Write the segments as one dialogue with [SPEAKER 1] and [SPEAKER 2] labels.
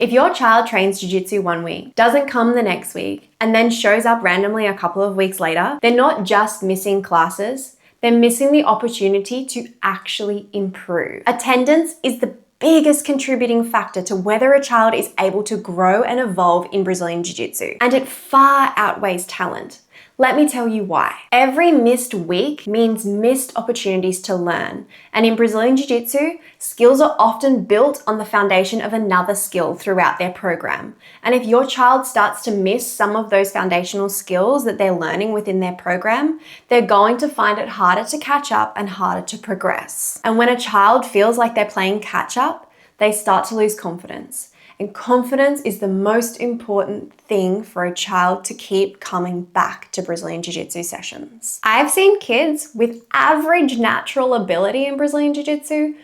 [SPEAKER 1] If your child trains jiu-jitsu one week, doesn't come the next week, and then shows up randomly a couple of weeks later, they're not just missing classes, they're missing the opportunity to actually improve. Attendance is the biggest contributing factor to whether a child is able to grow and evolve in Brazilian Jiu-Jitsu, and it far outweighs talent. Let me tell you why. Every missed week means missed opportunities to learn. And in Brazilian Jiu-Jitsu, skills are often built on the foundation of another skill throughout their program. And if your child starts to miss some of those foundational skills that they're learning within their program, they're going to find it harder to catch up and harder to progress. And when a child feels like they're playing catch up, they start to lose confidence. And confidence is the most important thing for a child to keep coming back to Brazilian Jiu-Jitsu sessions. I've seen kids with average natural ability in Brazilian Jiu-Jitsu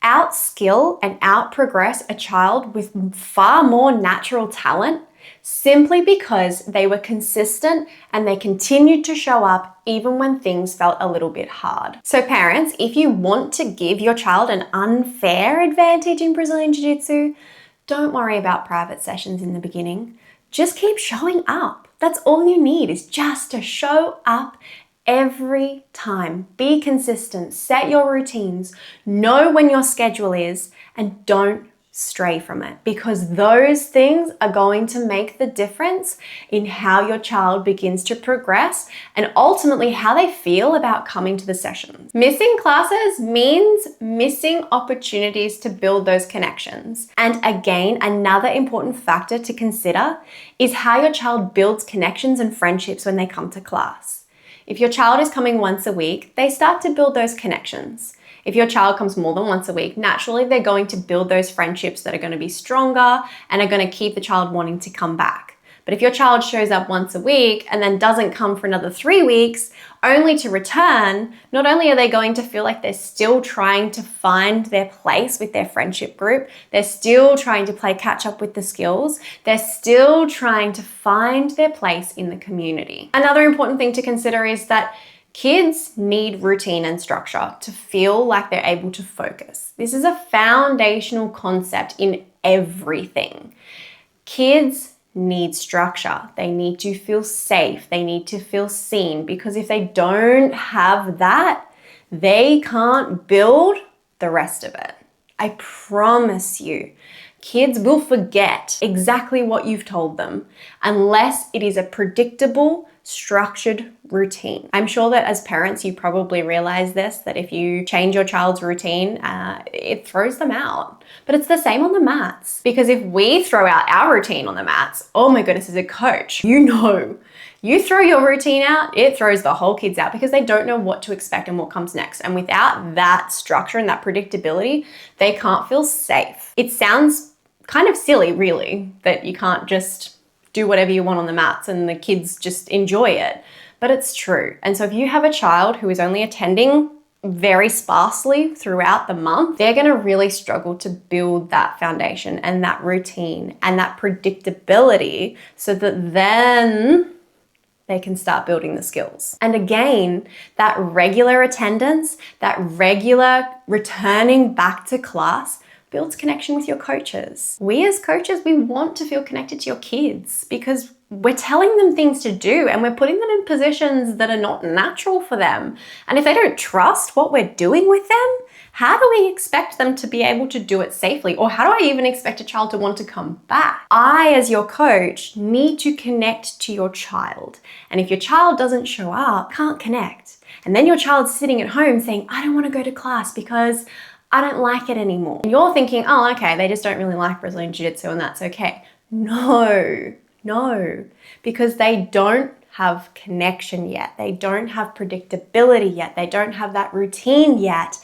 [SPEAKER 1] outskill and outprogress a child with far more natural talent simply because they were consistent and they continued to show up even when things felt a little bit hard. So parents, if you want to give your child an unfair advantage in Brazilian Jiu-Jitsu, don't worry about private sessions in the beginning. Just keep showing up. That's all you need, is just to show up every time. Be consistent, set your routines, know when your schedule is, and don't stray from it, because those things are going to make the difference in how your child begins to progress and ultimately how they feel about coming to the sessions. Missing classes means missing opportunities to build those connections. And again, another important factor to consider is how your child builds connections and friendships when they come to class. If your child is coming once a week, they start to build those connections. If your child comes more than once a week, naturally they're going to build those friendships that are going to be stronger and are going to keep the child wanting to come back. But if your child shows up once a week and then doesn't come for another 3 weeks, only to return, not only are they going to feel like they're still trying to find their place with their friendship group, they're still trying to play catch up with the skills, they're still trying to find their place in the community. Another important thing to consider is that kids need routine and structure to feel like they're able to focus. This is a foundational concept in everything. Kids need structure. They need to feel safe. They need to feel seen, because if they don't have that, they can't build the rest of it. I promise you, kids will forget exactly what you've told them unless it is a predictable, structured routine. I'm sure that as parents, you probably realize this, that if you change your child's routine, it throws them out. But it's the same on the mats, because if we throw out our routine on the mats, oh my goodness, as a coach, you throw your routine out, it throws the whole kids out, because they don't know what to expect and what comes next. And without that structure and that predictability, they can't feel safe. It sounds kind of silly, really, that you can't just do whatever you want on the mats and the kids just enjoy it. But it's true. And so if you have a child who is only attending very sparsely throughout the month, they're going to really struggle to build that foundation and that routine and that predictability so that then they can start building the skills. And again, that regular attendance, that regular returning back to class builds connection with your coaches. We as coaches, we want to feel connected to your kids because we're telling them things to do and we're putting them in positions that are not natural for them. And if they don't trust what we're doing with them, how do we expect them to be able to do it safely? Or how do I even expect a child to want to come back? I, as your coach, need to connect to your child. And if your child doesn't show up, can't connect. And then your child's sitting at home saying, I don't want to go to class because I don't like it anymore. And you're thinking, oh, okay, they just don't really like Brazilian Jiu-Jitsu and that's okay. No, because they don't have connection yet. They don't have predictability yet. They don't have that routine yet.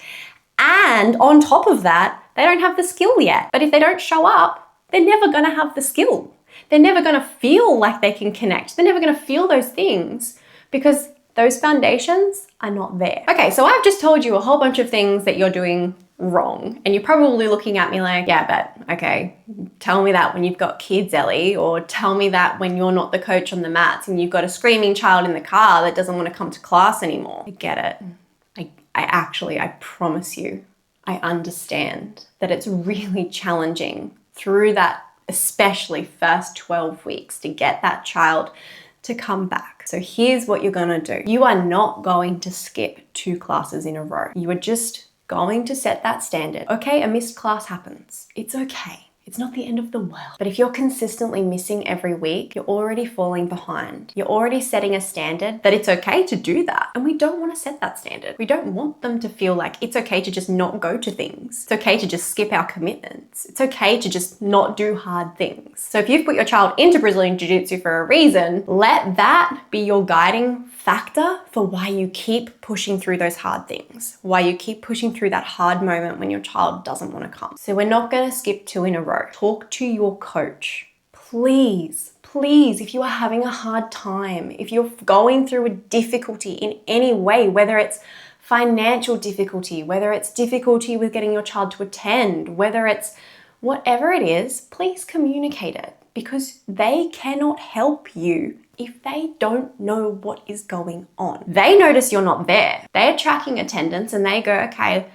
[SPEAKER 1] And on top of that, they don't have the skill yet. But if they don't show up, they're never going to have the skill. They're never going to feel like they can connect. They're never going to feel those things because those foundations are not there. Okay, so I've just told you a whole bunch of things that you're doing wrong. And you're probably looking at me like, yeah, but okay, tell me that when you've got kids, Ellie, or tell me that when you're not the coach on the mats and you've got a screaming child in the car that doesn't want to come to class anymore. I get it. I promise you, I understand that it's really challenging through that especially first 12 weeks, to get that child to come back. So here's what you're gonna do. You are not going to skip 2 classes in a row. You are just going to set that standard. Okay, a missed class happens. It's okay. It's not the end of the world. But if you're consistently missing every week, you're already falling behind. You're already setting a standard that it's okay to do that. And we don't want to set that standard. We don't want them to feel like it's okay to just not go to things. It's okay to just skip our commitments. It's okay to just not do hard things. So if you've put your child into Brazilian Jiu-Jitsu for a reason, let that be your guiding factor for why you keep pushing through those hard things, why you keep pushing through that hard moment when your child doesn't want to come. So we're not going to skip 2 in a row. Talk to your coach. Please, if you are having a hard time, if you're going through a difficulty in any way, whether it's financial difficulty, whether it's difficulty with getting your child to attend, whether it's whatever it is, please communicate it, because they cannot help you if they don't know what is going on. They notice you're not there. They're tracking attendance and they go, okay,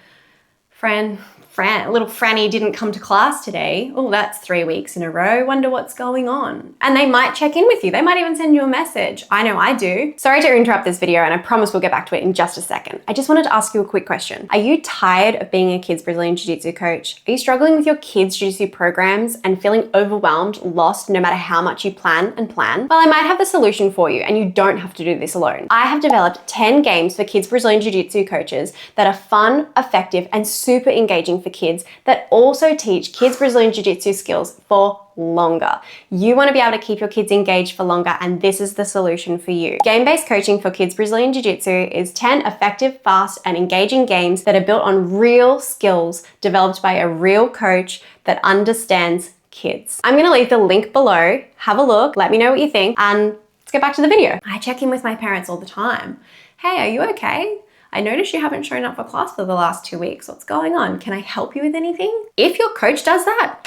[SPEAKER 1] little Franny didn't come to class today. Oh, that's 3 weeks in a row. Wonder what's going on. And they might check in with you. They might even send you a message. I know I do. Sorry to interrupt this video, and I promise we'll get back to it in just a second. I just wanted to ask you a quick question. Are you tired of being a kids Brazilian Jiu-Jitsu coach? Are you struggling with your kids Jiu-Jitsu programs and feeling overwhelmed, lost, no matter how much you plan? Well, I might have the solution for you, and you don't have to do this alone. I have developed 10 games for kids Brazilian Jiu-Jitsu coaches that are fun, effective, and super engaging for kids that also teach kids Brazilian Jiu-Jitsu skills for longer. You want to be able to keep your kids engaged for longer, and this is the solution for you. Game-based coaching for kids Brazilian Jiu-Jitsu is 10 effective, fast, and engaging games that are built on real skills developed by a real coach that understands kids. I'm going to leave the link below. Have a look, let me know what you think, and let's get back to the video. I check in with my parents all the time. Hey, are you okay? I noticed you haven't shown up for class for the last 2 weeks. What's going on? Can I help you with anything? If your coach does that,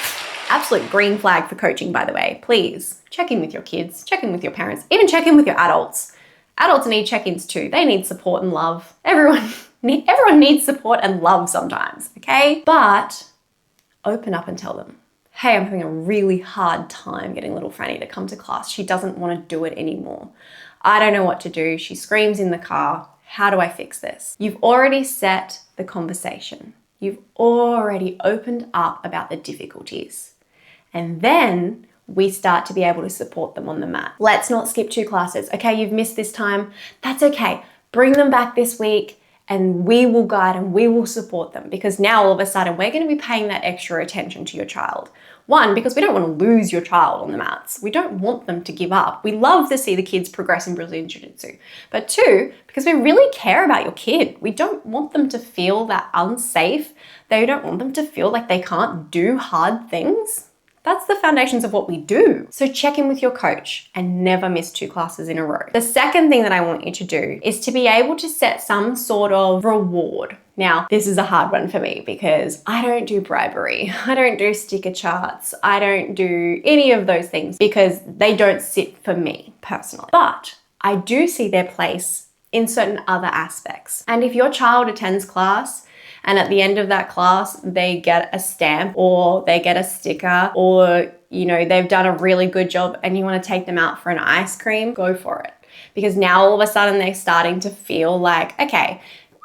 [SPEAKER 1] absolute green flag for coaching, by the way. Please check in with your kids, check in with your parents, even check in with your adults. Adults need check-ins too. They need support and love. Everyone needs support and love sometimes, okay? But open up and tell them, hey, I'm having a really hard time getting little Franny to come to class. She doesn't want to do it anymore. I don't know what to do. She screams in the car. How do I fix this? You've already set the conversation. You've already opened up about the difficulties. And then we start to be able to support them on the mat. Let's not skip 2 classes. Okay, you've missed this time. That's okay. Bring them back this week and we will guide and we will support them, because now all of a sudden we're going to be paying that extra attention to your child. 1, because we don't want to lose your child on the mats. We don't want them to give up. We love to see the kids progress in Brazilian Jiu-Jitsu. But 2, because we really care about your kid. We don't want them to feel that unsafe. They don't want them to feel like they can't do hard things. That's the foundations of what we do. So check in with your coach and never miss 2 classes in a row. The second thing that I want you to do is to be able to set some sort of reward. Now, this is a hard one for me because I don't do bribery. I don't do sticker charts. I don't do any of those things because they don't sit for me personally. But I do see their place in certain other aspects. And if your child attends class and at the end of that class, they get a stamp or they get a sticker, or, you know, they've done a really good job and you want to take them out for an ice cream, go for it. Because now all of a sudden they're starting to feel like, okay,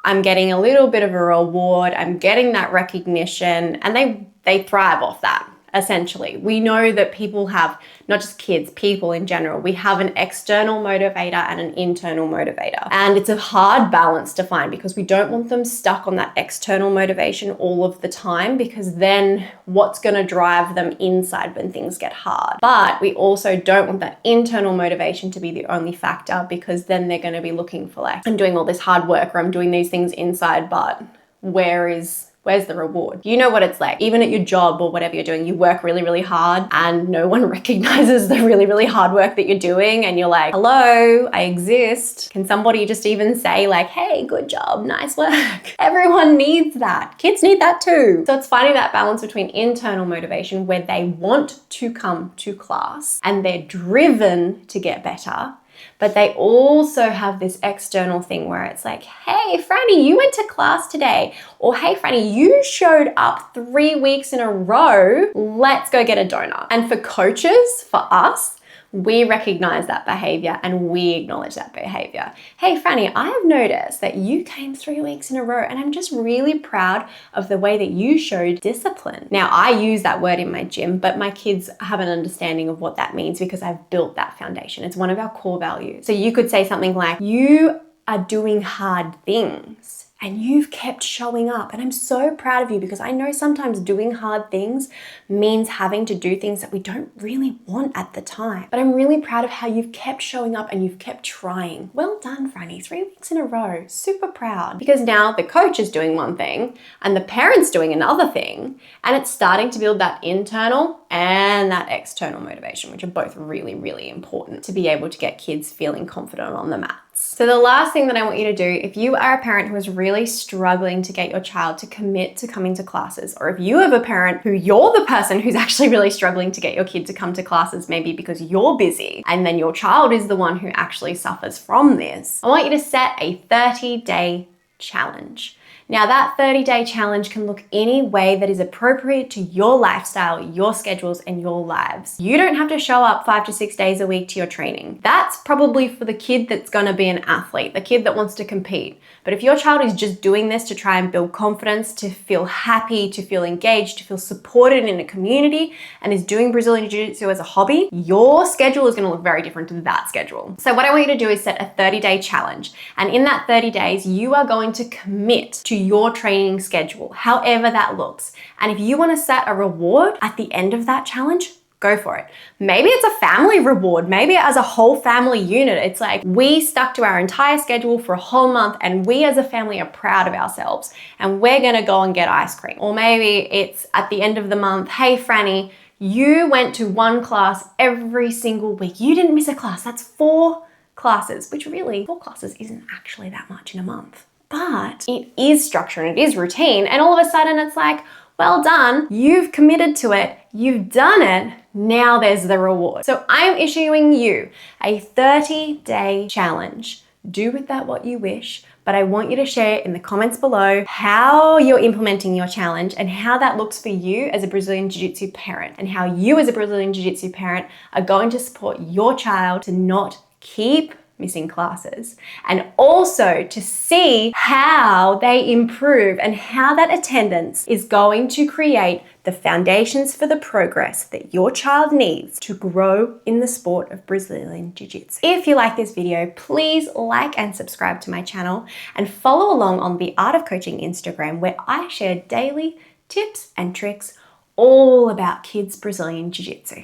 [SPEAKER 1] I'm getting a little bit of a reward, I'm getting that recognition, and they thrive off that. Essentially, we know that people have, not just kids, people in general, we have an external motivator and an internal motivator. And it's a hard balance to find because we don't want them stuck on that external motivation all of the time, because then what's going to drive them inside when things get hard? But we also don't want that internal motivation to be the only factor, because then they're going to be looking for, like, I'm doing all this hard work or I'm doing these things inside, but where's the reward? You know what it's like. Even at your job or whatever you're doing, you work really, really hard and no one recognizes the really, really hard work that you're doing. And you're like, hello, I exist. Can somebody just even say like, hey, good job, nice work? Everyone needs that. Kids need that too. So it's finding that balance between internal motivation, where they want to come to class and they're driven to get better, But they also have this external thing where it's like, hey, Franny, you went to class today. Or hey, Franny, you showed up 3 weeks in a row. Let's go get a donut. And for coaches, for us, we recognize that behavior and we acknowledge that behavior. Hey, Franny, I have noticed that you came 3 weeks in a row and I'm just really proud of the way that you showed discipline. Now, I use that word in my gym, but my kids have an understanding of what that means because I've built that foundation. It's one of our core values. So you could say something like, you are doing hard things and you've kept showing up. And I'm so proud of you because I know sometimes doing hard things means having to do things that we don't really want at the time. But I'm really proud of how you've kept showing up and you've kept trying. Well done, Franny, 3 weeks in a row. Super proud. Because now the coach is doing one thing and the parent's doing another thing, and it's starting to build that internal and that external motivation, which are both really, really important to be able to get kids feeling confident on the mat. So the last thing that I want you to do, if you are a parent who is really struggling to get your child to commit to coming to classes, or if you have a parent who you're the person who's actually really struggling to get your kid to come to classes, maybe because you're busy, and then your child is the one who actually suffers from this, I want you to set a 30-day challenge. Now that 30-day challenge can look any way that is appropriate to your lifestyle, your schedules, and your lives. You don't have to show up 5 to 6 days a week to your training. That's probably for the kid that's gonna be an athlete, the kid that wants to compete. But if your child is just doing this to try and build confidence, to feel happy, to feel engaged, to feel supported in a community, and is doing Brazilian Jiu-Jitsu as a hobby, your schedule is gonna look very different to that schedule. So what I want you to do is set a 30-day challenge. And in that 30 days, you are going to commit to your training schedule, however that looks. And if you wanna set a reward at the end of that challenge, go for it. Maybe it's a family reward. Maybe as a whole family unit, it's like we stuck to our entire schedule for a whole month and we as a family are proud of ourselves and we're gonna go and get ice cream. Or maybe it's at the end of the month, hey Franny, you went to 1 class every single week. You didn't miss a class. That's 4 classes, which really 4 classes isn't actually that much in a month. But it is structure and it is routine. And all of a sudden it's like, well done, you've committed to it, you've done it, now there's the reward. So I'm issuing you a 30-day challenge. Do with that what you wish, but I want you to share in the comments below how you're implementing your challenge and how that looks for you as a Brazilian Jiu-Jitsu parent, and how you as a Brazilian Jiu-Jitsu parent are going to support your child to not keep missing classes, and also to see how they improve and how that attendance is going to create the foundations for the progress that your child needs to grow in the sport of Brazilian Jiu-Jitsu. If you like this video, please like and subscribe to my channel and follow along on the Art of Coaching Instagram, where I share daily tips and tricks all about kids Brazilian Jiu-Jitsu.